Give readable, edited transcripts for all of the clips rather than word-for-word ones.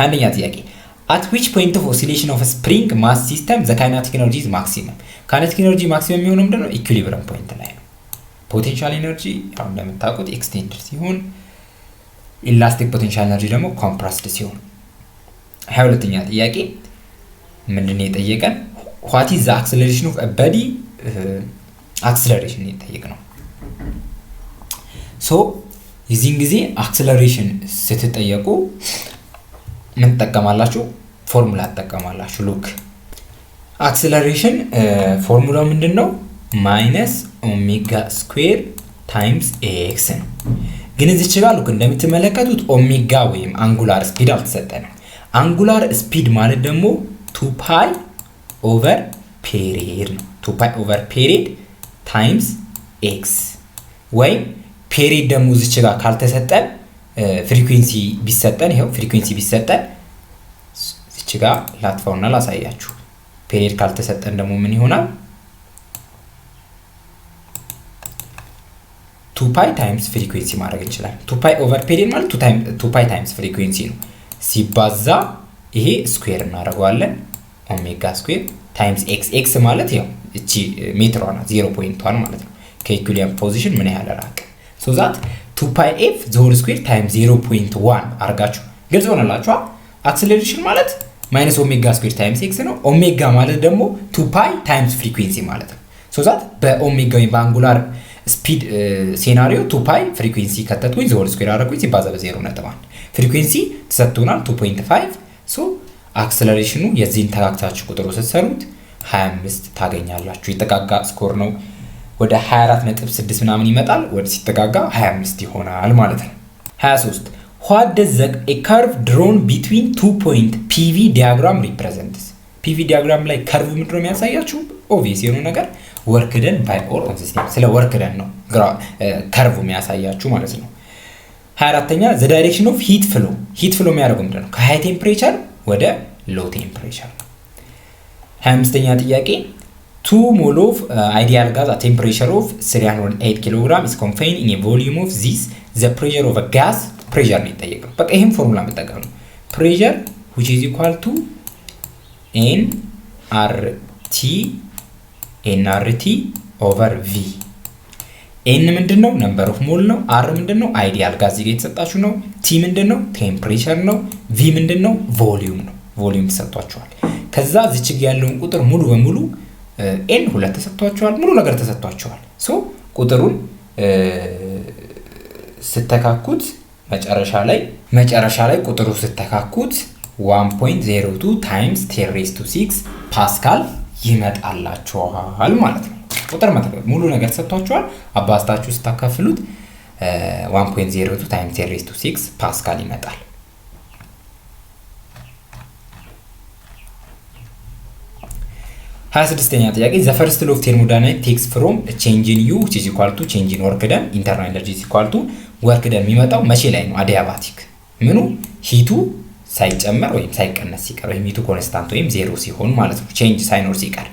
አንደኛ ጥያቄ at which point of oscillation of a spring mass system the kinetic energy is maximum kinetic energy maximum የሚሆነው ምንድነው ኢኩሊብሪየም ፖይንት ላይ ነው ፖቴንሻል ኤነርጂ አሁን እንደምታውቁት ኤክስቴንድድ ሲሆን ኢላስቲክ ፖቴንሻል ኤነርጂ ደግሞ ኮምፕረስድ ሲሆን 22ኛ ጥያቄ ምንድነው የጠየቀን what is the acceleration of a body acceleration የጠየቅነው ሶ የዚህን ጊዜ አክሰለሬሽን ስትጠየቁ ምን ተጠቀማላችሁ ፎርሙላ ተጠቀማላችሁ ሉክ አክሰለሬሽን ፎርሙላው ምንድነው ማይነስ ኦሜጋ ስኩዌር ታይምስ ኤክስ ነው ግን እዚች ጋር ሉክ እንደምትመለከቱት ኦሜጋ ወይም አንጉላር ስፒድ አልተሰጠንም አንጉላር ስፒድ ማለት ደግሞ 2 ፓይ ኦቨር ፔሪድ ነው 2 ፓይ ኦቨር ፔሪድ ታይምስ ኤክስ ወይ ፔሪድ ደግሞ እዚች ጋር ካልተሰጠን ፍሪኩዌንሲ ቢሰጠን ይሄው ፍሪኩዌንሲ ቢሰጠን እዚች ጋር ላጥፋውና ላሳያችሁ ፔሪድ ካልተሰጠን ደግሞ ምን ይሆናል 2 ፓይ ታይምስ ፍሪኩዌንሲ ማድረግ እንችላለን 2 ፓይ ኦቨር ፔሪድ ማለት 2 ፓይ ታይምስ ፍሪኩዌንሲ ነው ሲባዛ ይሄ ስኩዌር እናደርገዋለን ኦሜጋ ስኩዌር ታይምስ ኤክስ ኤክስ ማለት ያው እቺ ሜትሯ ናት 0.1 ማለት ነው ከኢኩሊብሪየም ፖዚሽን ምን ያህል ራቀ ሶ ዛት 2 ፓይ ኤፍ ዘ ሆል ስኩዌር ታይምስ 0.1 አርጋችሁ ግልጽ ሆነላችኋል አክሰለሬሽን ማለት ማይነስ ኦሜጋ ስኩዌር ታይምስ ኤክስ ነው ኦሜጋ ማለት ደግሞ 2 ፓይ ታይምስ ፍሪኩዌንሲ ማለት ነው ሶ ዛት በኦሜጋ ወይ በአንጉላር ስፒድ ሴናሪዮ 2 ፓይ ፍሪኩዌንሲ ከተትኩኝ ዘ ሆል ስኩዌር አረኩኝ ሲባዛ በ0.1 ፍሪኩዌንሲ ተሰጥቶናል 2.5 ሶ አክሰለሬሽኑ የዚህን ተጋግታችሁ ቁጥሩ ስትሰሩት 25 ታገኛላችሁ ይተጋጋ ስኮር ነው ወደ 24.6 ምናምን ይመጣል ወደ ሲተጋጋ 25 ይሆናል ማለት ነው 23 what does a curve drawn between 2 point PV diagram represents PV diagram ላይ ከርቭ ምንድነው የሚያሳያችሁ ኦብቪየስ የሆነ ነገር work done by or on system ስለ work done ነው ከርቭ የሚያሳያችሁ ማለት ነው 24ኛ the direction of heat flow የሚያደርገው ምንድነው ከሃይ ቴምፕሬቸር ወደ ሎው ቴምፕሬቸር 25ኛ ጥያቄ 2 mole of ideal gas at temperature of 308 kg is confined in a volume of this the pressure of a gas pressure ነው የጠየቀው በቃ ይሄን ፎርሙላ መጠቀም ነው pressure which is equal to nRT over V n ምንድነው number of mole ነው r ምንድነው ideal gas እዚህ የተሰጣችሁ ነው t ምንድነው temperature ነው v ምንድነው volume ነው volume ተሰጥቷችኋል ከዛ እዚች ጋር ያለውን ቁጥር ሙሉ በሙሉ n ሁለት ተሰጥቷችኋል ሙሉ ነገር ተሰጥቷችኋል ሶ ቁጥሩን ስተካኩት መጨረሻ ላይ ቁጥሩ ስተካኩት 1.02 times 10 raised to 6 ፓስካል ይመጣላችኋል ማለት ነው ቁጥር ማለት ሙሉ ነገር ተሰጥቷችኋል አባስታችሁ ስታካፍሉት 1.02 times 10 raised to 6 ፓስካል ይመጣል 26ኛ ጥያቄ the first law of thermodynamics takes from a change in U which is equal to change in work done internal energy is equal to work done የሚመጣው መቼ ላይ ነው አዲያባቲክ ምኑ ሂቱ ሳይጨመር ወይም ሳይቀነስ ሲቀር ወይም ሂቱ ኮንስታንት ወይም ዜሮ ሲሆን ማለት ነው ቼንጅ ሳይኖር ሲቀር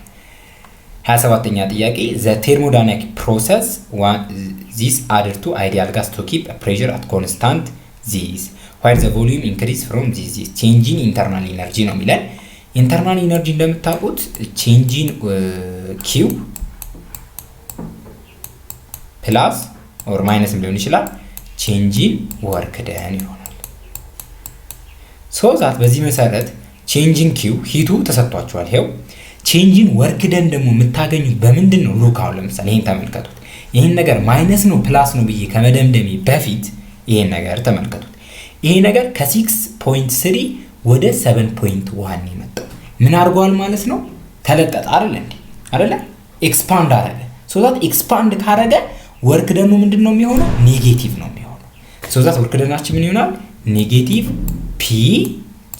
27ኛ ጥያቄ the thermodynamic process this added to ideal gas to keep a pressure at constant this while the volume increase from this changing internal energy ነው የሚለን ኢንተርናል ኢነርጂ እንደምታውቁት ቼንጂን q ፕላስ ኦር ማይነስ ሊሆን ይችላል ቼንጂን ወርክ ደን ይሆናል ሶ ዛት በዚህ መሰረት ቼንጂን q ሂቱ ተሰጥቷችኋል ይሄው ቼንጂን ወርክ ደን ደግሞ የምታገኙት በምንድነው ሉክ አሁን ለምሳሌ ይሄን ተመልከቱት ይሄን ነገር ማይነስ ነው ፕላስ ነው ብዬ ከመደምደሜ በፊት ይሄን ነገር ተመልከቱት ይሄ ነገር ከ6.3 ወደ 7.1 ይመጣው ምን አድርጓል ማለት ነው ተለጠጠ አይደለ ኤክስፓንድ አደረገ ሶ ዛት ኤክስፓንድ ካረገ ወርክ ደኑ ምንድነው የሚሆነው ኔጌቲቭ ነው የሚሆነው ሶ ዛት ወርክ ደናችን ምን ይሆናል ኔጌቲቭ ፒ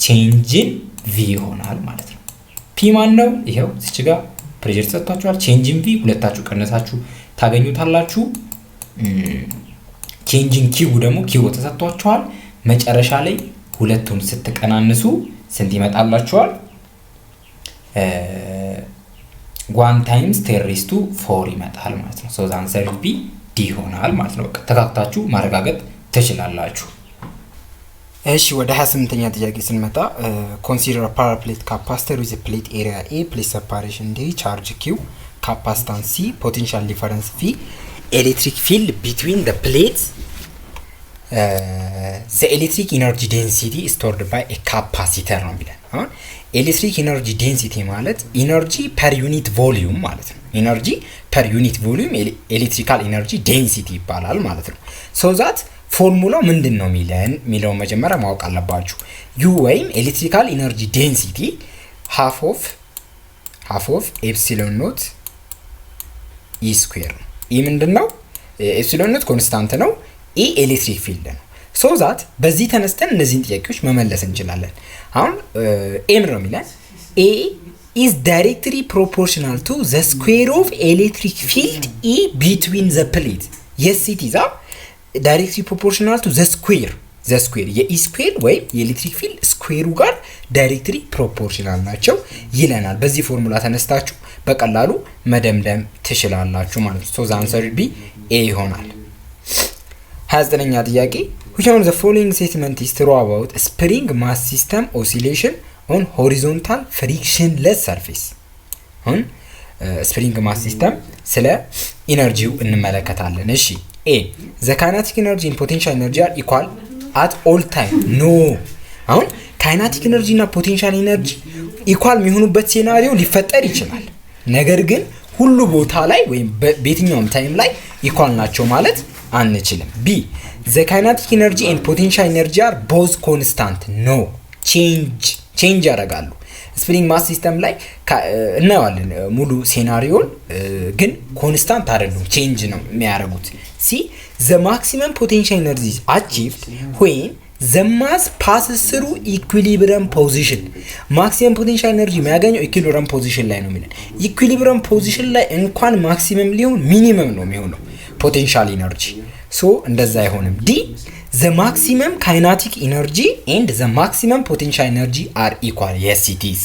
ቼንጅ ኢን ቪ ይሆናል ማለት ነው ፒ ማን ነው ይሄው እዚህ ጋር ፕሬሸር ተሰጥቷችኋል ቼንጅ ኢን ቪ ሁለታችሁ ቀነሳችሁ ታገኙታላችሁ ቼንጅ ኢን ኪው ደግሞ ኪው ተሰጥቷችኋል መጨረሻ ላይ ሁለቱን ስትቀናንሱ ስንት ይመጣላችኋል 1 times 10 raised to 4 ይመጣል ማለት ነው so the answer will be D ይሆናል ማለት ነው ተካክታችሁ ማረጋገጥ ትችላላችሁ እሺ ወደ 28ኛ ጥያቄ ስንመጣ ኮንሲደር ፓወር ፕሌት ካፓሲተር ዊዝ ፕሌት ኤሪያ ኤ ፕሌት ሰፓሬሽን ዲ ቻርጅ ኪው ካፓሲታንስ ሲ ፖቴንሻል ዲፈረንስ ቪ ኤሌክትሪክ ፊልድ ቢትዊን ዘ ፕሌትስ ዘ ኤሌክትሪክ ኢነርጂ ዴንሲቲ ስቶርድ ባይ ኤ ካፓሲተር ነው የሚለን። አሁን ኤሌክትሪክ ኢነርጂ ዴንሲቲ ማለት ኢነርጂ ፐር ዩኒት ቮሊዩም ማለት ነው። ኢነርጂ ፐር ዩኒት ቮሊዩም ኤሌክትሪካል ኢነርጂ ዴንሲቲ ይባላል ማለት ነው። ሶ ዛት ፎርሙላው ምንድን ነው የሚለውን መጀመሪያ ማወቅ አለባችሁ። ዩ ወይም ኤሌክትሪካል ኢነርጂ ዴንሲቲ ሃፍ ኦፍ ኤፕሲሎን ኖት ኢ ስኩዌር ነው። ኢ ምንድን ነው? ኤፕሲሎን ኖት ኮንስታንት ነው። ኢ ኤሌክትሪክ ፊልድ ነው። ሶ ዛት በዚህ ተነስተን እነዚህን ጥያቄዎች መመለስ እንችላለን። አሁን ኤም ነው የሚለን ኤ is directly proportional to the square of electric field E between the plate. Yes, it is directly proportional to the square. የኢ ስኩዌር ወይም የኤሌክትሪክ ፊልድ ስኩዌሩ ጋር ዳይሬክትሊ ፕሮፖርሽናል ናቸው ይለናል። በዚህ ፎርሙላ ተነስታችሁ በቀላሉ መደምደም ትችላላችሁ ማለት ነው። ሶ ዘ አንሰር ቢ ኤ ይሆናል። 29ኛ ጥያቄ which one of the following statement is true about spring mass system oscillation on horizontal frictionless surface? አሁን ስፕሪንግ ማስ ሲስተም ስለ ኢነርጂው እንመለከታለን። እሺ ኤ the kinetic energy and potential energy are equal at all time. no አሁን ካይናቲክ ኤነርጂ እና ፖቴንሻል ኤነርጂ ኢኳል የሚሆኑበት ሴናሪዮ ሊፈጠር ይችላል። ነገር ግን ሁሉ ቦታ ላይ ወይም በየትኛውም ታይም ላይ ኢኳል ናቸው ማለት አንችልም። ቢ the kinetic energy and potential energy are both constant. no ቼንጅ ያደርጋሉ። ስፕሪንግ ማስ ሲስተም ላይ እናየዋለን ሙሉ ሴናሪዮን፣ ግን ኮንስታንት አይደሉም፣ ቼንጅ ነው የሚያደርጉት። ሲ the maximum potential energy is achieved when the mass passes through equilibrium position. maximum potential energy የሚያገኘው ኢኩሊብሪየም ፖዚሽን ላይ ነው የሚለን። ኢኩሊብሪየም ፖዚሽን ላይ እንኳን ማክሲመም ሊሆን ሚኒመም ነው የሚሆነው ፖቴንሻል ኢነርጂ። ሶ እንደዛ አይሆንም። ዲ the maximum kinetic energy and the maximum potential energy are equal. yes it is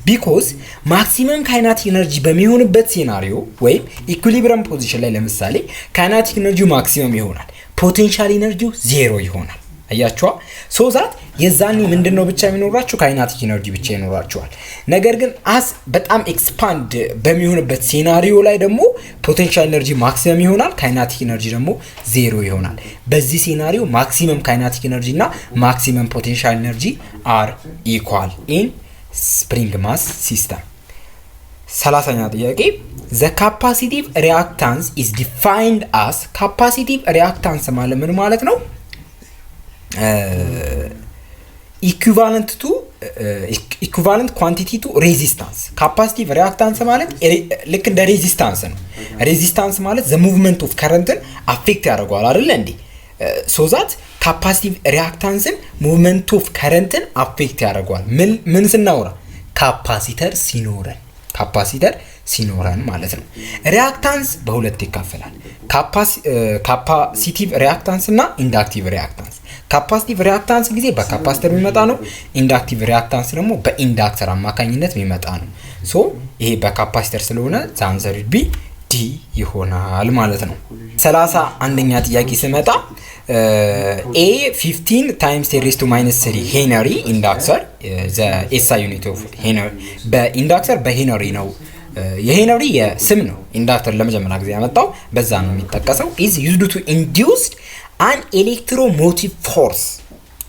because maximum kinetic energy በሚሆንበት ሴናሪዮ ወይም ኢኩሊብሪየም ፖዚሽን ላይ ለምሳሌ kinetic energy ማክሲመም ይሆናል፣ ፖቴንሻል ኢነርጂው ዜሮ ይሆናል። አያችኋ? ሶ ዛት የዛኔ ምንድነው ብቻ የሚኖራችሁ ካይናቲክ ኢነርጂ ብቻ ይኖራችኋል። ነገር ግን አስ በጣም ኤክስፓንድ በሚሆንበት ሴናሪዮ ላይ ደግሞ ፖቴንሻል ኢነርጂ ማክሲመም ይሆናል፣ ካይናቲክ ኢነርጂ ደግሞ ዜሮ ይሆናል። በዚህ ሴናሪዮ ማክሲመም ካይናቲክ ኢነርጂ እና ማክሲመም ፖቴንሻል ኢነርጂ አር ኢኳል ኢን ስፕሪንግ ማስ ሲስተም። 30ኛ ጥያቄ the capacitive reactance is defined as capacitive reactance ማለት ምን ማለት ነው? ኢኩቫለንት ኳንቲቲ ቱ ሬዚስታንስ። ካፓሲቲቭ ሪአክታንስ ማለት ልክ እንደ ሬዚስታንስ ነው። ሬዚስታንስ ማለት ዘ ሙቭመንት ኦፍ ከረንትን አፌክት ያደርገዋል አይደል እንዴ? ሶ ዛት ካፓሲቲቭ ሪአክታንስን ሙቭመንት ኦፍ ከረንትን አፌክት ያደርገዋል። ምን ስናወራ? ካፓሲተር ሲኖረን ማለት ነው። ሪአክታንስ በሁለት ይካፈላል፣ ካፓሲቲቭ ሪአክታንስ እና ኢንዳክቲቭ ሪአክታንስ። ካፓሲቲቭ ሪአክታንስ ጊዜ በካፓሲተር የሚመጣ ነው። ኢንዳክቲቭ ሪአክታንስ ደግሞ በኢንዳክተር አማካኝነት የሚመጣ ነው። ሶ ይሄ በካፓሲተር ስለሆነ ዘ አንሰር ቢ ዲ ይሆናል ማለት ነው። 31ኛ ጥያቄ ስመጣ ኤ 15 ታይምስ 10⁻³ ሄነሪ ኢንዳክተር ዘ ኤስአይ ዩኒት ኦፍ ሄነሪ በኢንዳክተር በሄነሪ ነው። የሄነሪ የስም ነው። ኢንዳክተር ለመጀመሪያ ጊዜ ያመጣው በዛ ነው የሚጠቀሰው። ኢዝ ዩዝድ ቱ ኢንዲዩስድ an electromotive force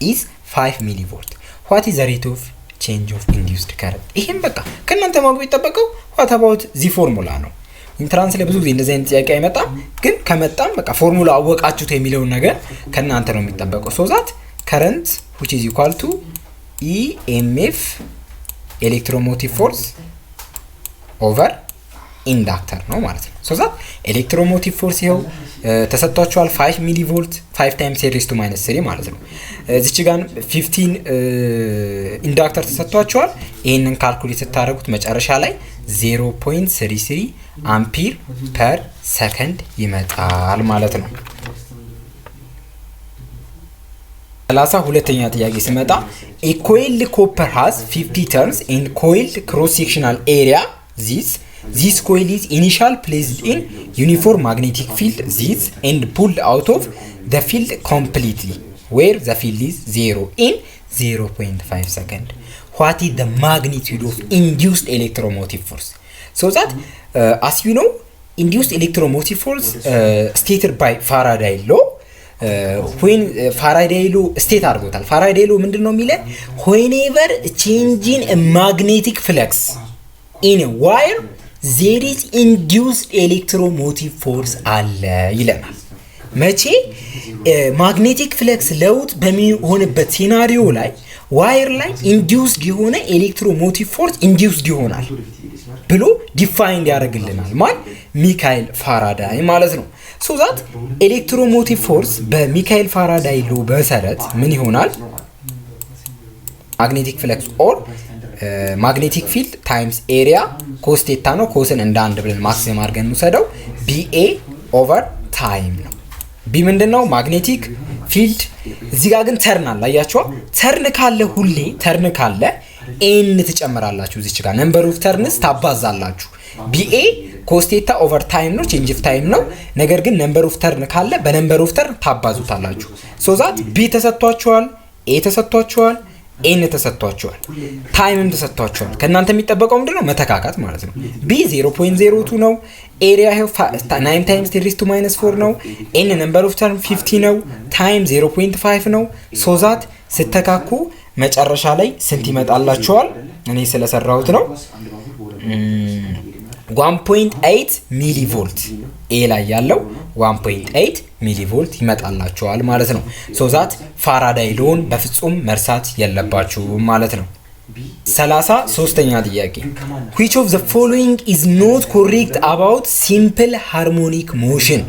is 5 millivolt. what is the rate of change of induced current? ይሄን በቃ ከእናንተ ማወቅ የሚጠበቀው what about the formula ነው። ኢንትራንስ ላይ ብዙ ጊዜ እንደዚህ አይነት ጥያቄ አይመጣም፣ ግን ከመጣም በቃ ፎርሙላ አወቃችሁት የሚለውን ነገር ከእናንተ ነው የሚጠበቀው። so that current which is equal to EMF electromotive force over ኢንዳክተር ነው ማለት ነው። ሶ ዛት ኤሌክትሮሞቲቭ ፎርስ ይኸው ተሰጥቷቸዋል 5 ሚሊ ቮልት 5 ታይምስ 10⁻³ ማለት ነው። እዚች ጋር 15 ኢንዳክተር ተሰጥቷቸዋል። ይሄንን ካልኩሌት ስታደርጉት መጨረሻ ላይ 0.33 አምፒር ፐር ሰከንድ ይመጣል ማለት ነው። 32ኛ ጥያቄ ስመጣ a coiled copper has 50 turns in coiled cross sectional area. This coil is initially placed in uniform magnetic field and pulled out of the field completely. where the field is 0 in 0.5 second. What is the magnitude of induced electromotive force? So that as you know, induced electromotive force stated by Faraday law. when Faraday law state አድርጎታል። Faraday law ምንድነው የሚለው? whenever changing a magnetic flux in a wire there is induced electromotive force አለ ይለናል። መቼ ማግኔቲክ ፍለክስ ለውጥ በሚሆንበት ሲናሪዮ ላይ ዋየር ላይ ኢንዲዩስድ የሆነ ኤሌክትሮሞቲቭ ፎርስ ኢንዲዩስድ ይሆናል ብሎ ዲፋይን ያደርግልናል ማን ሚካኤል ፋራዳይ ማለት ነው። ሶ ዛት ኤሌክትሮሞቲቭ ፎርስ በሚካኤል ፋራዳይ ሎ መሰረት ምን ይሆናል? ማግኔቲክ ፍለክስ ኦር ማግኔቲክ ፊልድ ታይምስ ኤሪያ ኮስ ቴታ ነው። ኮስን እንደ አንድ ብለን ማክሲመም አድርገን እንውሰደው ቢኤ ኦቨር ታይም ነው። ቢ ምንድነው? ማግኔቲክ ፊልድ። እዚህ ጋር ግን ተርን አለ። አያችኋ? ተርን ካለ ሁሌ ተርን ካለ ኤን ትጨምራላችሁ። እዚህ ጋር ነምበር ኦፍ ተርንስ ታባዛላችሁ። ቢኤ ኮስቴታ ኦቨር ታይም ነው፣ ቼንጅ ኦፍ ታይም ነው። ነገር ግን ነምበር ኦፍ ተርን ካለ በነምበር ኦፍ ተርን ታባዙታላችሁ። ሶ ዛት ቢ ተሰጥቷችኋል፣ ኤ ተሰጥቷችኋል፣ ኤን ተሰጥቷችኋል፣ ታይምም ተሰጥቷችኋል። ከእናንተ የሚጠበቀው ምንድነው? መተካካት ማለት ነው። ቢ 0.02 ነው። ኤሪያ 9 ታይምስ 10⁻⁴ ነው። ኤን ነምበር ኦፍ ተርም 50 ነው። ታይም 0.5 ነው። ሶ ዛት ስተካኩ መጨረሻ ላይ ስንት ይመጣላችኋል? እኔ ስለሰራሁት ነው 1.8 ሚሊ ቮልት ኤ ላይ ያለው 1.8 ሚሊ ቮልት ይመጣላችኋል ማለት ነው። ሶ ዛት ፋራዳይ ሎን በፍጹም መርሳት የለባችሁ ማለት ነው። 33ኛ ጥያቄ which of the following is not correct about simple harmonic motion?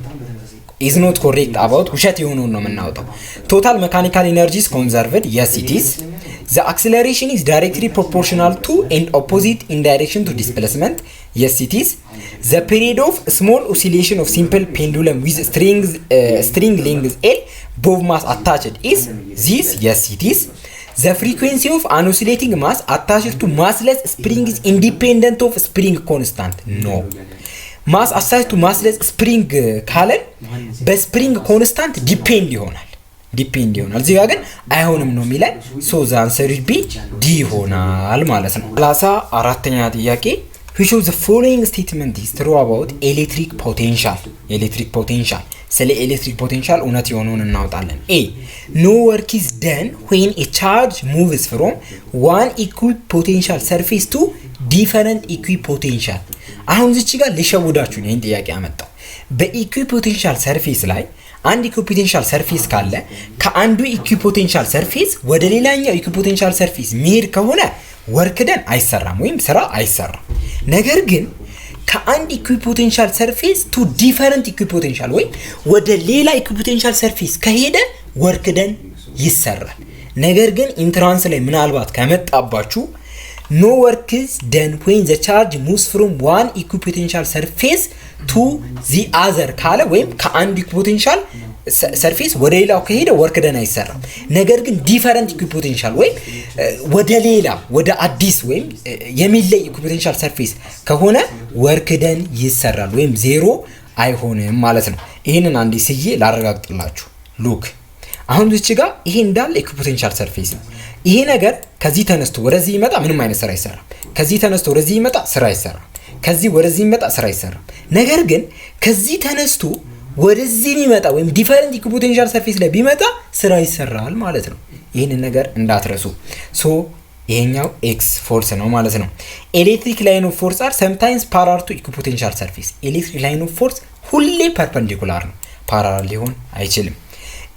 is not correct about ውሸት የሆነውን ነው የምናወጣው። total mechanical energy is conserved. yes it is. the acceleration is directly proportional to and opposite in direction to displacement. yes it is. the period of small oscillation of simple pendulum with string length L both mass attached is this. yes it is. the frequency of an oscillating mass attached to massless spring is independent of spring constant. no. ማስ አሳይድ ቱ ማስለስ ስፕሪንግ ካለን በስፕሪንግ ኮንስታንት ዲፔንድ ይሆናል። እዚህ ጋር ግን አይሆንም ነው የሚለን። ሶ ዘ አንሰር ዊል ቢ ዲ ይሆናል ማለት ነው። 34ኛ ጥያቄ which of the following statement is true about electric potential? ስለ ኤሌክትሪክ ፖቴንሻል እውነት የሆነውን እናወጣለን። ኤ no work is done when a charge moves from one equipotential surface to different equipotential. አሁን እዚህ ጋር ልሸውዳችሁ ነው ይሄን ጥያቄ አመጣው። በኢኩፖቴንሻል ሰርፌስ ላይ አንድ ኢኩፖቴንሻል ሰርፌስ ካለ ከአንዱ ኢኩፖቴንሻል ሰርፌስ ወደ ሌላኛው ኢኩፖቴንሻል ሰርፌስ መሄድ ከሆነ ወርክ ደን አይሰራም ወይም ስራ አይሰራም። ነገር ግን ከአንድ ኢኩፖቴንሻል ሰርፌስ ቱ ዲፈረንት ኢኩፖቴንሻል ወይም ወደ ሌላ ኢኩፖቴንሻል ሰርፌስ ከሄደ ወርክ ደን ይሰራል። ነገር ግን ኢንትራንስ ላይ ምናልባት ከመጣባችሁ no work is done when the charge moves from one equipotential surface to the other ካለ ወይም ከአንድ ኢኩፖቴንሻል ሰርፌስ ወደ ሌላው ከሄደ ወርክ ደን አይሰራም። ነገር ግን ዲፈረንት ኢኩፖቴንሻል ወይም ወደ ሌላ ወደ አዲስ ወይም የሚለይ ኢኩፖቴንሻል ሰርፌስ ከሆነ ወርክ ደን ይሰራል ወይም ዜሮ አይሆንም ማለት ነው። ይሄንን አንዴ ስዬ ላረጋግጥላችሁ። ሉክ አሁን እዚህ ጋር ይሄ እንዳለ ኢኩፖቴንሻል ሰርፌስ ነው። ይሄ ነገር ከዚህ ተነስቶ ወደዚህ ይመጣ ምንም አይነት ስራ አይሰራም። ከዚህ ተነስቶ ወደዚህ ይመጣ ስራ አይሰራም። ከዚህ ወደዚህ ይመጣ ስራ አይሰራም። ነገር ግን ከዚህ ተነስቶ ወደዚህ ቢመጣ ወይም ዲፈረንት ኢኩፖቴንሻል ሰርፌስ ላይ ቢመጣ ስራ ይሰራል ማለት ነው። ይሄንን ነገር እንዳትረሱ። ሶ ይሄኛው ኤክስ ፎርስ ነው ማለት ነው። ኤሌክትሪክ ላይን ኦፍ ፎርስ አር ሰምታይምስ ፓራላል ቱ ኢኩፖቴንሻል ሰርፌስ። ኤሌክትሪክ ላይን ኦፍ ፎርስ ሁሌ ፐርፐንዲኩላር ነው፣ ፓራላል ሊሆን አይችልም።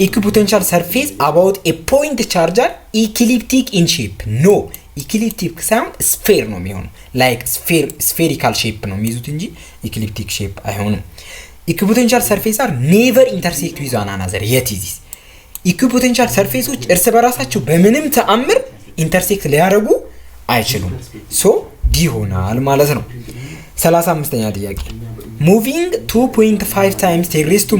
ኢኩፖቴንሻል ሰርፌስ አባውት ኤ ፖይንት ቻርጅ አር ኢክሊፕቲክ ኢን ሼፕ። ኖ ኢክሊፕቲክ ሳይሆን ስፌር ነው የሚሆነው። ላይክ ስፌሪካል ሼፕ ነው የሚይዙት እንጂ ኢክሊፕቲክ ሼፕ አይሆንም። ኢኩፖቴንሻል ሰርፌስ አር ኔቨር ኢንተርሴክት ዊዝ ዋን አናዘር። የት ኢዝ ዲስ? ኢኩፖቴንሻል ሰርፌሶች እርስ በራሳቸው በምንም ተአምር ኢንተርሴክት ሊያደርጉ አይችሉም። ሶ ዲ ይሆናል ማለት ነው። 35ኛ ጥያቄ moving 2.5 times 10⁻⁻⁶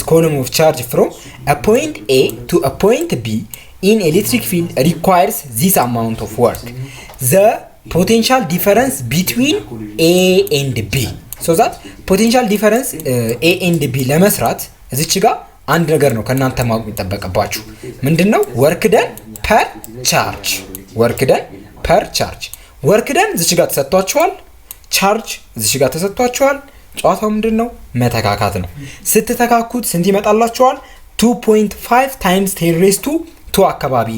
column of charge from a point A to a point B in electric field requires this amount of work. The potential difference between A and B. So that potential difference A and B ለመስራት እዚች ጋር አንድ ነገር ነው ከናንተ ማወቅ የሚጠበቅባችሁ ምንድነው ወርክ ደን ፐር ቻርጅ ወርክ ደን እዚህ ጋር ተሰጥቷችኋል ቻርጅ እዚህ ጋር ተሰጥቷችኋል ጨዋታው ምንድነው መተካካት ነው ስትተካኩት ስንት ይመጣላችኋል 2.5 ታይምስ 10 ሬዝ ቱ 2 አካባቢ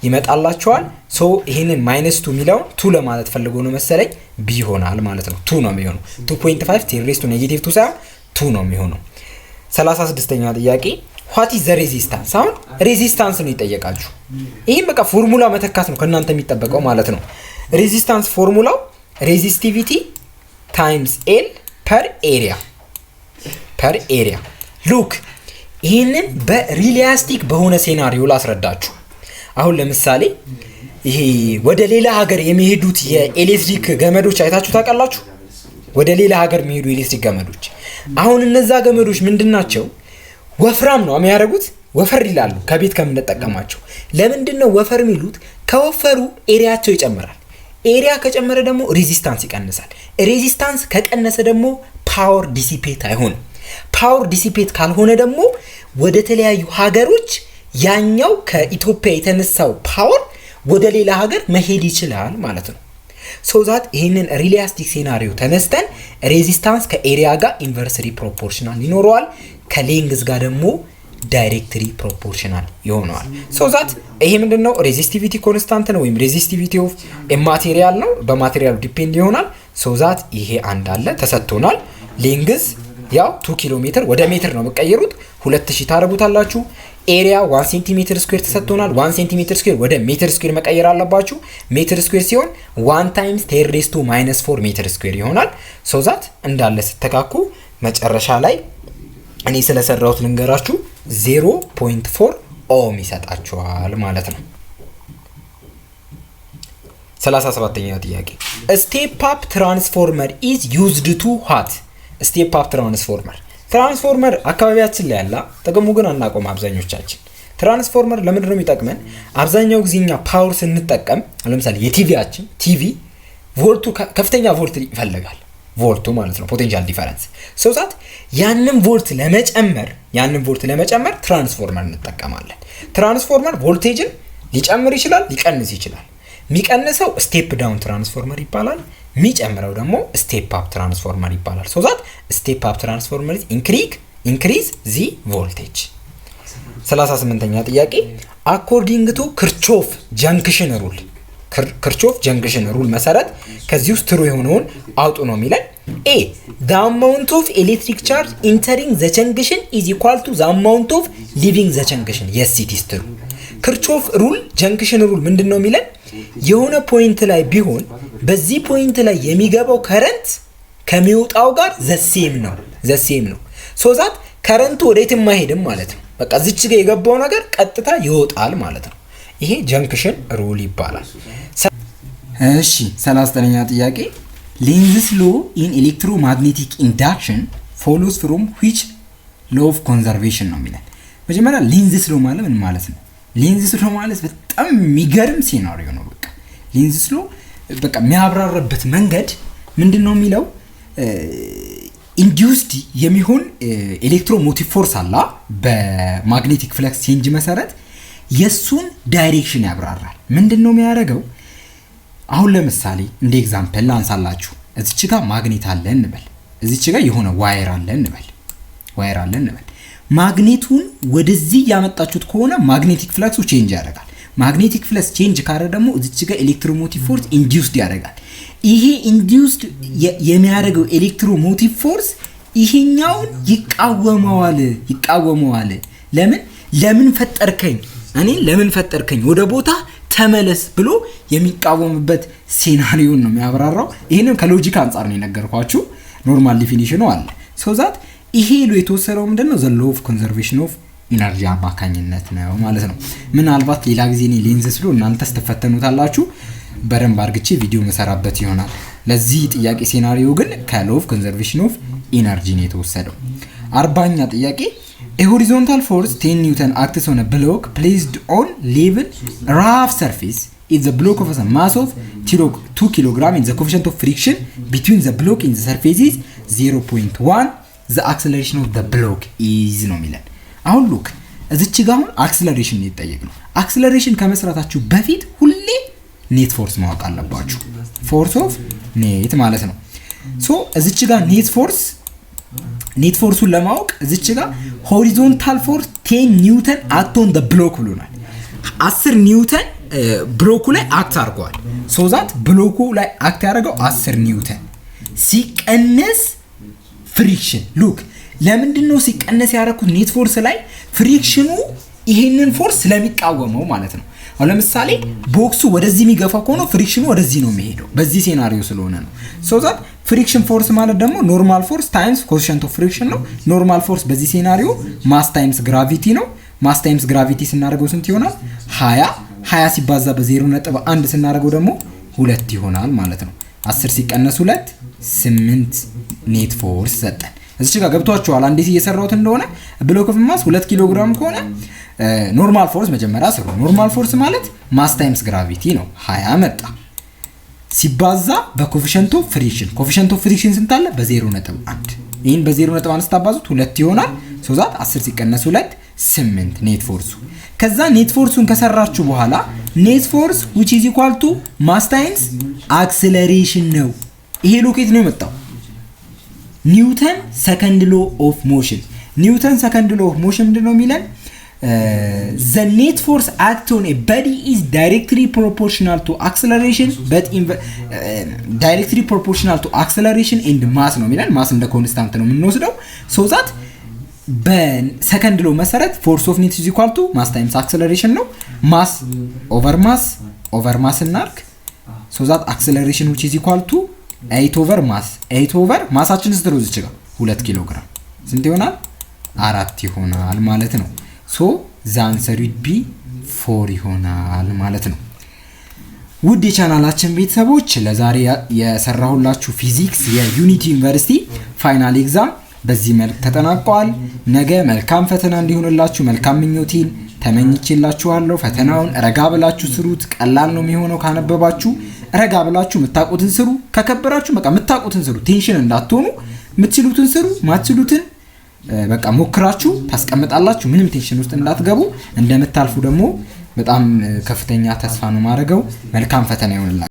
ይመጣላችኋል ሶ ይሄንን -2 ሚለው 2 ለማለት ፈልጎ ነው መሰለኝ ቢ ይሆናል ማለት ነው 2 ነው የሚሆነው 2.5 10 ሬዝ ቱ -2 ሳይሆን 2 ነው የሚሆነው 36ኛ ጥያቄ what is the resistance አሁን ሬዚስታንስ ነው ይጠየቃችሁ ይሄን በቃ ፎርሙላ መተካት ነው ከናንተ የሚጠበቀው ማለት ነው ሬዚስታንስ ፎርሙላው ሬዚስቲቪቲ ታይምስ ኤል ፐር ኤሪያ ሉክ ይሄንን በሪሊያስቲክ በሆነ ሴናሪዮ ላስረዳችሁ አሁን ለምሳሌ ይሄ ወደ ሌላ ሀገር የሚሄዱት የኤሌክትሪክ ገመዶች አይታችሁ ታውቃላችሁ ወደ ሌላ ሀገር የሚሄዱ ኤሌክትሪክ ገመዶች አሁን እነዛ ገመዶች ምንድናቸው ወፍራም ነው የሚያደርጉት ወፈር ይላሉ ከቤት ከምንጠቀማቸው ለምንድነው ወፈር የሚሉት ከወፈሩ ኤሪያቸው ይጨምራል ኤሪያ ከጨመረ ደግሞ ሬዚስታንስ ይቀንሳል ሬዚስታንስ ከቀነሰ ደግሞ ፓወር ዲሲፔት አይሆንም ፓወር ዲሲፔት ካልሆነ ደግሞ ወደ ተለያዩ ሀገሮች ያኛው ከኢትዮጵያ የተነሳው ፓወር ወደ ሌላ ሀገር መሄድ ይችላል ማለት ነው ሶ ዛት ይሄንን ሪሊያስቲክ ሴናሪዮ ተነስተን ሬዚስታንስ ከኤሪያ ጋር ኢንቨርስሊ ፕሮፖርሽናል ይኖረዋል ከሌንግዝ ጋር ደግሞ ዳይሬክትሊ ፕሮፖርሽናል ይሆናል ሶ ዛት ይሄ ምንድነው ሬዚስቲቪቲ ኮንስታንት ነው ወይም ሬዚስቲቪቲ ኦፍ ማቴሪያል ነው በማቴሪያሉ ዲፔንድ ይሆናል ሶ ዛት ይሄ አንድ አለ ተሰጥቶናል ሌንግዝ ያው 2 ኪሎ ሜትር ወደ ሜትር ነው መቀየሩት 2000 ታረጉታላችሁ ኤሪያ 1 ሴንቲሜትር ስኩዌር ተሰጥቶናል 1 ሴንቲሜትር ስኩዌር ወደ ሜትር ስኩዌር መቀየር አለባችሁ ሜትር ስኩዌር ሲሆን 1 ታይምስ 10 ሬዝ ቱ -4 ሜትር ስኩዌር ይሆናል ሶ ዛት እንዳለ ስተካኩ መጨረሻ ላይ እኔ ስለሰራሁት ልንገራችሁ 0.4 ኦም ይሰጣችኋል ማለት ነው 37ኛ ጥያቄ ስቴፕ አፕ ትራንስፎርመር ኢዝ ዩዝድ ቱ ዋት ስቴፕ አፕ ትራንስፎርመር አካባቢያችን ላይ ያለ ጥቅሙ ግን አናቆም አብዛኞቻችን ትራንስፎርመር ለምንድን ነው የሚጠቅመን አብዛኛው ጊዜኛ ፓወር ስንጠቀም ለምሳሌ የቲቪያችን ቲቪ ቮልቱ ከፍተኛ ቮልት ይፈልጋል ቮልቱ ማለት ነው ፖቴንሻል ዲፈረንስ ሶ ዛት ያንን ቮልት ለመጨመር ትራንስፎርመር እንጠቀማለን ትራንስፎርመር ቮልቴጅን ሊጨምር ይችላል ሊቀንስ ይችላል የሚቀንሰው ስቴፕ ዳውን ትራንስፎርመር ይባላል የሚጨምረው ደግሞ ስቴፕ አፕ ትራንስፎርመር ይባላል ሶ ዛት ስቴፕ አፕ ትራንስፎርመር ኢንክሪዝ ዚ ቮልቴጅ 38ኛ ጥያቄ አኮርዲንግ ቱ ክርቾፍ ጀንክሽን ሩል መሰረት ከዚህ ውስጥ ትሩ የሆነውን አውጡ ነው የሚለን ኤ the amount of electric charge entering the junction is equal to the amount of leaving the junction yes it is true ክርቾፍ ሩል ጀንክሽን ሩል ምንድነው የሚለን የሆነ ፖይንት ላይ ቢሆን በዚህ ፖይንት ላይ የሚገባው ከረንት ከሚወጣው ጋር ዘሴም ነው ሶ ዛት ከረንቱ ወዴትም አይሄድም ማለት ነው በቃ እዚች ጋር የገባው ነገር ቀጥታ ይወጣል ማለት ነው ይሄ ጀንክሽን ሩል ይባላል እሺ 39ኛ ጥያቄ ሌንዝስ ሎ ኢን ኤሌክትሮማግኔቲክ ኢንዳክሽን ፎሎስ ፍሮም which law of conservation ነው የሚለን መጀመሪያ ሌንዝስ ሎ ማለት ምን ማለት ነው ሌንዝስ ሎ ማለት በጣም የሚገርም ሲናሪዮ ነው በቃ ሌንዝስ ሎ በቃ የሚያብራራበት መንገድ ምንድነው የሚለው ኢንዲዩስድ የሚሆን ኤሌክትሮሞቲቭ ፎርስ አለ በማግኔቲክ ፍለክስ ቼንጅ መሰረት የሱን ዳይሬክሽን ያብራራል ምንድነው የሚያደርገው አሁን ለምሳሌ እንደ ኤግዛምፕል ላንሳላችሁ እዚች ጋር ማግኔት አለ እንበል እዚች ጋር የሆነ ዋየር አለ እንበል ማግኔቱን ወደዚህ ያመጣችሁት ከሆነ ማግኔቲክ ፍለክሱ ቼንጅ ያደርጋል ማግኔቲክ ፍለክስ ቼንጅ ካረ ደግሞ እዚች ጋር ኤሌክትሮሞቲቭ ፎርስ ኢንዲዩስድ ያደርጋል ይሄ ኢንዲዩስድ የሚያደርገው ኤሌክትሮሞቲቭ ፎርስ ይሄኛውን ይቃወመዋል ለምን ፈጠርከኝ ወደ ቦታ ተመለስ ብሎ የሚቃወምበት ሴናሪዮ ነው የሚያብራራው ይሄንን ከሎጂክ አንፃር ነው የነገርኳችሁ ኖርማል ዲፊኒሽኑ አለ ሶ ዛት ይሄ ሎ የተወሰነው ምንድነው ዘ ሎ ኦፍ ኮንዘርቬሽን ኦፍ ኢነርጂ አማካኝነት ነው ማለት ነው ምናልባት ሌላ ጊዜ ነው ሌንዝስ ሎ እናንተስ ተፈተኑታላችሁ በደንብ አርግቼ ቪዲዮ መሰራበት ይሆናል ለዚህ ጥያቄ ሴናሪዮ ግን ከሎ ኦፍ ኮንዘርቬሽን ኦፍ ኢነርጂ ነው የተወሰደው 40ኛ ጥያቄ A horizontal force 10 Newton acts on a block placed on level rough surface if the block of a mass of 2 kg and the coefficient of friction between the block and the surface is 0.1 the acceleration of the block is ነው የሚለን አሁን ሉክ እዚች ጋር አሁን አክሰለሬሽን ይጠየቅ ነው። አክሰለሬሽን ከመስራታችሁ በፊት ሁሌ ኔት ፎርስ ማወቅ አለባችሁ። ፎርስ ኦፍ ኔት ማለት ነው። ሶ እዚች ጋር ኔት ፎርሱን ለማወቅ እዚች ጋር ሆሪዞንታል ፎርስ 10 ኒውተን አክት ኦን ዘ ብሎክ ብሎናል። 10 ኒውተን ብሎኩ ላይ አክት አድርጓል። ሶ ዛት ብሎኩ ላይ አክት ያደረገው 10 ኒውተን ሲቀነስ ፍሪክሽን ሉክ ለምንድነው ሲቀነስ ያደረኩት ኔት ፎርስ ላይ ፍሪክሽኑ ይሄንን ፎርስ ስለሚቃወመው ማለት ነው። አሁን ለምሳሌ ቦክሱ ወደዚህ የሚገፋ ከሆነ ፍሪክሽኑ ወደዚህ ነው የሚሄደው በዚህ ሴናሪዮ ስለሆነ ነው። ሶ ዛት ፍሪክሽን ፎርስ ማለት ደግሞ ኖርማል ፎርስ ታይምስ ኮኤፊሺየንት ኦፍ ፍሪክሽን ነው። ኖርማል ፎርስ በዚህ ሴናሪዮ ማስ ታይምስ ግራቪቲ ነው። ማስ ታይምስ ግራቪቲ ስናደርገው ስንት ይሆናል? 20 ሲባዛ በ0.1 ስናደርገው ደግሞ 2 ይሆናል ማለት ነው። 10 ሲቀነስ 2 8 ኔት ፎርስ ሰጠን። እዚህ ጋር ገብቷችኋል እንዴት እየሰራሁት እንደሆነ። ብሎክ ኦፍ ማስ 2 ኪሎ ግራም ከሆነ ኖርማል ፎርስ መጀመሪያ ስሩ። ኖርማል ፎርስ ማለት ማስ ታይምስ ግራቪቲ ነው። 20 መጣ ሲባዛ በኮኤፊሺየንት ኦፍ ፍሪክሽን። ኮኤፊሺየንት ኦፍ ፍሪክሽን ስንት አለ? በ0.1 ይሄን በ0.1 ስታባዙት 2 ይሆናል። ሶ ዛት 10 ሲቀነስ 2 8 ኔት ፎርሱ። ከዛ ኔት ፎርሱን ከሰራችሁ በኋላ ኔት ፎርስ which is equal to mass times acceleration ነው። ይሄ ሎኬት ነው የመጣው ኒውተን ሰከንድ ሎ ኦፍ ሞሽን። ኒውተን ሰከንድ ሎ ኦፍ ሞሽን ምንድነው የሚለን? the net force act on a body is directly proportional to acceleration but directly proportional to acceleration and mass ነው የሚለን። ማስ እንደ ኮንስታንት ነው የምንወስደው። so that በሰከንድ ሎ መሰረት ፎርስ ኦፍ ኔት ኢዝ ኢኳል ቱ ማስ ታይምስ አክሰለሬሽን ነው። ማስ ኦቨር ማስ እናርክ። ሶ ዛት አክሰለሬሽን which is equal to 8 ኦቨር ማሳችን ስትሉ እዚህ ጋር 2 ኪሎ ግራም ስንት ይሆናል? 4 ይሆናል ማለት ነው። ሶ the answer would be 4 ይሆናል ማለት ነው። ውድ የቻናላችን ቤተሰቦች ለዛሬ የሰራሁላችሁ ፊዚክስ የዩኒቲ ዩኒቨርሲቲ ፋይናል ኤግዛም በዚህ መልክ ተጠናቋል። ነገ መልካም ፈተና እንዲሆንላችሁ መልካም ምኞቴን ተመኝቼላችኋለሁ። ፈተናውን ረጋ ብላችሁ ስሩት። ቀላል ነው የሚሆነው ካነበባችሁ። ረጋ ብላችሁ መታቆትን ስሩ። ከከበራችሁ በቃ መታቆትን ስሩ። ቴንሽን እንዳትሆኑ። ምትችሉትን ስሩ፣ ማትችሉትን በቃ ሞክራችሁ ታስቀምጣላችሁ። ምንም ቴንሽን ውስጥ እንዳትገቡ። እንደምታልፉ ደግሞ በጣም ከፍተኛ ተስፋ ነው ማድረገው። መልካም ፈተና ይሆንላችሁ።